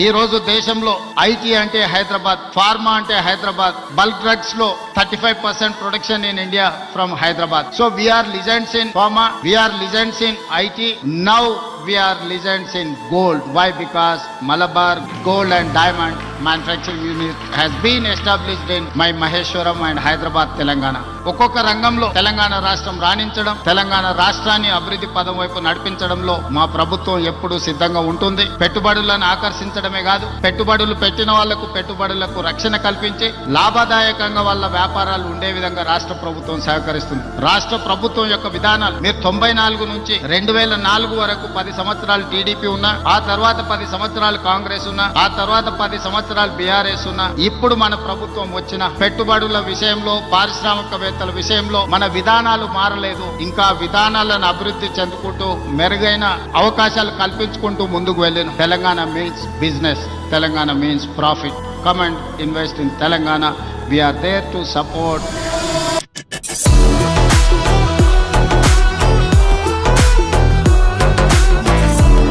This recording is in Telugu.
ఈ రోజు దేశంలో ఐటీ అంటే హైదరాబాద్, ఫార్మా అంటే హైదరాబాద్, బల్క్ డ్రగ్స్ లో 35% production in India from Hyderabad. So we are legends in pharma, we are legends in IT. Now we are legends in gold. Why? Because Malabar Gold and Diamond Manufacturing Unit has been established in my Maheshwaram and Hyderabad, Telangana. ఒక్కొక్క రంగంలో తెలంగాణ రాష్ట్రం రాణించడం, తెలంగాణ రాష్ట్రాన్ని అభివృద్ధి పదం వైపు నడిపించడంలో మా ప్రభుత్వం ఎప్పుడూ సిద్ధంగా ఉంటుంది. పెట్టుబడులను ఆకర్షించడమే కాదు, పెట్టుబడులు పెట్టిన వాళ్లకు పెట్టుబడులకు రక్షణ కల్పించి లాభదాయకంగా వాళ్ళ వ్యాపారాలు ఉండే విధంగా రాష్ట్ర ప్రభుత్వం సహకరిస్తుంది. రాష్ట్ర ప్రభుత్వం యొక్క విధానాలు మీరు 94 నుంచి 2004 వరకు 10 సంవత్సరాలు టీడీపీ ఉన్నా, ఆ తర్వాత 10 సంవత్సరాలు కాంగ్రెస్ ఉన్నా, ఆ తర్వాత 10 సంవత్సరాలు బీఆర్ఎస్ ఉన్నా, ఇప్పుడు మన ప్రభుత్వం వచ్చిన పెట్టుబడుల విషయంలో, పారిశ్రామికవేత్తల విషయంలో మన విధానాలు మారలేదు. ఇంకా విధానాలను అభివృద్ధి చెందుకుంటూ మెరుగైన అవకాశాలు కల్పించుకుంటూ ముందుకు వెళ్ళిన Telangana means business, Telangana means profit. Come and invest in Telangana. We are there to support